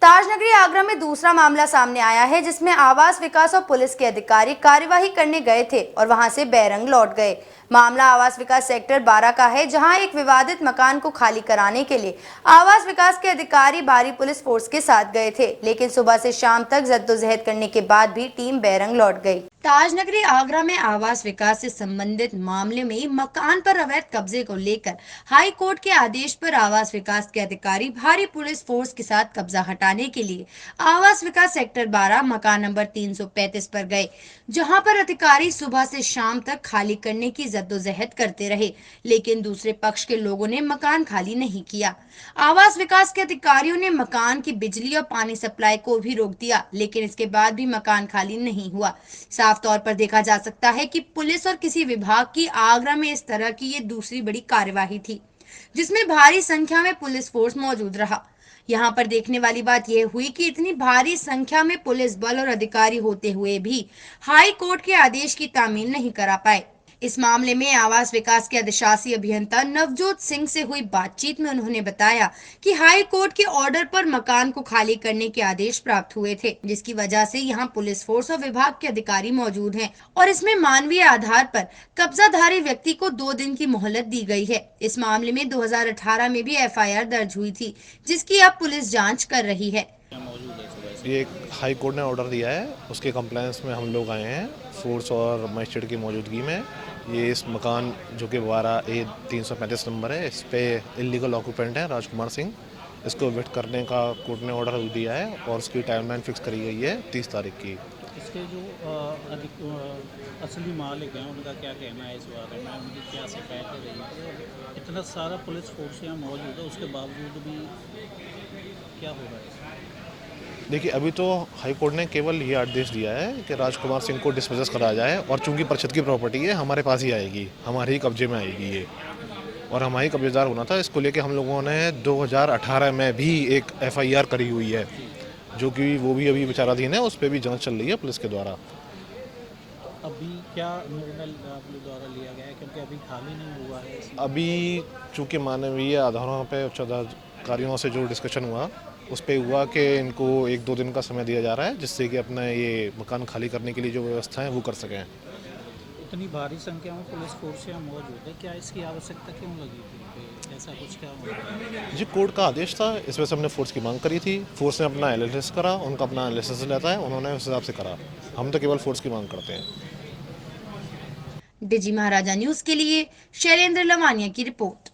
ताजनगरी आगरा में दूसरा मामला सामने आया है जिसमें आवास विकास और पुलिस के अधिकारी कार्यवाही करने गए थे और वहां से बेरंग लौट गए। मामला आवास विकास सेक्टर 12 का है, जहां एक विवादित मकान को खाली कराने के लिए आवास विकास के अधिकारी भारी पुलिस फोर्स के साथ गए थे, लेकिन सुबह से शाम तक जद्दोजहद करने के बाद भी टीम बेरंग लौट गई। ताजनगरी आगरा में आवास विकास से संबंधित मामले में मकान पर अवैध कब्जे को लेकर हाई कोर्ट के आदेश पर आवास विकास के अधिकारी भारी पुलिस फोर्स के साथ कब्जा हटाने के लिए आवास विकास सेक्टर 12 मकान नंबर 335 पर गए, जहां पर अधिकारी सुबह से शाम तक खाली करने की जद्दोजहद करते रहे, लेकिन दूसरे पक्ष के लोगों ने मकान खाली नहीं किया। आवास विकास के अधिकारियों ने मकान की बिजली और पानी सप्लाई को भी रोक दिया, लेकिन इसके बाद भी मकान खाली नहीं हुआ। साफ तौर पर देखा जा सकता है कि पुलिस और किसी विभाग की आगरा में इस तरह की ये दूसरी बड़ी कार्यवाही थी, जिसमें भारी संख्या में पुलिस फोर्स मौजूद रहा। यहाँ पर देखने वाली बात यह हुई कि इतनी भारी संख्या में पुलिस बल और अधिकारी होते हुए भी हाई कोर्ट के आदेश की तामील नहीं करा पाए। इस मामले में आवास विकास के अधिशासी अभियंता नवजोत सिंह से हुई बातचीत में उन्होंने बताया कि हाई कोर्ट के ऑर्डर पर मकान को खाली करने के आदेश प्राप्त हुए थे, जिसकी वजह से यहां पुलिस फोर्स और विभाग के अधिकारी मौजूद हैं और इसमें मानवीय आधार पर कब्जाधारी व्यक्ति को 2 दिन की मोहलत दी गई है। इस मामले में 2018 में भी FIR दर्ज हुई थी, जिसकी अब पुलिस जाँच कर रही है। ये हाई कोर्ट ने ऑर्डर दिया है, उसके कंप्लायंस में हम लोग आए हैं फोर्स और मजिस्ट्रेट की मौजूदगी में। ये इस मकान जो कि 12A 335 नंबर है, इस पे इलीगल ऑक्यूपेंट है राजकुमार सिंह। इसको विट करने का कोर्ट ने ऑर्डर दिया है और उसकी टाइमलाइन फिक्स करी गई है 30 तारीख की। इसके जो असली मालिक हैं उनका क्या कहना है इस बारे में, उनकी क्या शिकायतें रही है? इतना सारा पुलिस फोर्स यहाँ मौजूद है, उसके बावजूद भी क्या हो रहा है? देखिए, अभी तो हाई कोर्ट ने केवल ये आदेश दिया है कि राजकुमार सिंह को डिस्पोजेस कराया जाए और चूंकि परिषद की प्रॉपर्टी है हमारे पास ही आएगी, हमारे ही कब्जे में आएगी ये, और हमारे कब्जेदार होना था। इसको लेके हम लोगों ने 2018 में भी एक FIR करी हुई है, जो कि वो भी अभी विचाराधीन है, उस पर भी जांच चल रही है पुलिस के द्वारा। अभी क्या निर्णय आपके द्वारा लिया गया है, क्योंकि अभी खाली नहीं हुआ है? अभी चूँकि मानवीय आधारों पे उच्च अधिकारियों से जो डिस्कशन हुआ उस पे हुआ कि इनको 1-2 दिन का समय दिया जा रहा है, जिससे कि अपना ये मकान खाली करने के लिए जो व्यवस्था है वो कर सकें। इतनी भारी संख्या में पुलिस फोर्स यहाँ मौजूद है, क्या इसकी आवश्यकता क्यों लगी थी? ऐसा कुछ क्या हुआ? जी, कोर्ट का आदेश था, इस वजह से हमने फोर्स की मांग करी थी। फोर्स ने अपना एनालिसिस करा, उनका अपना एनालिसिस रहता है, उन्होंने उस हिसाब से करा। हम तो केवल फोर्स की मांग करते हैं। डिजी महाराजा न्यूज के लिए शैलेंद्र लवानिया की रिपोर्ट।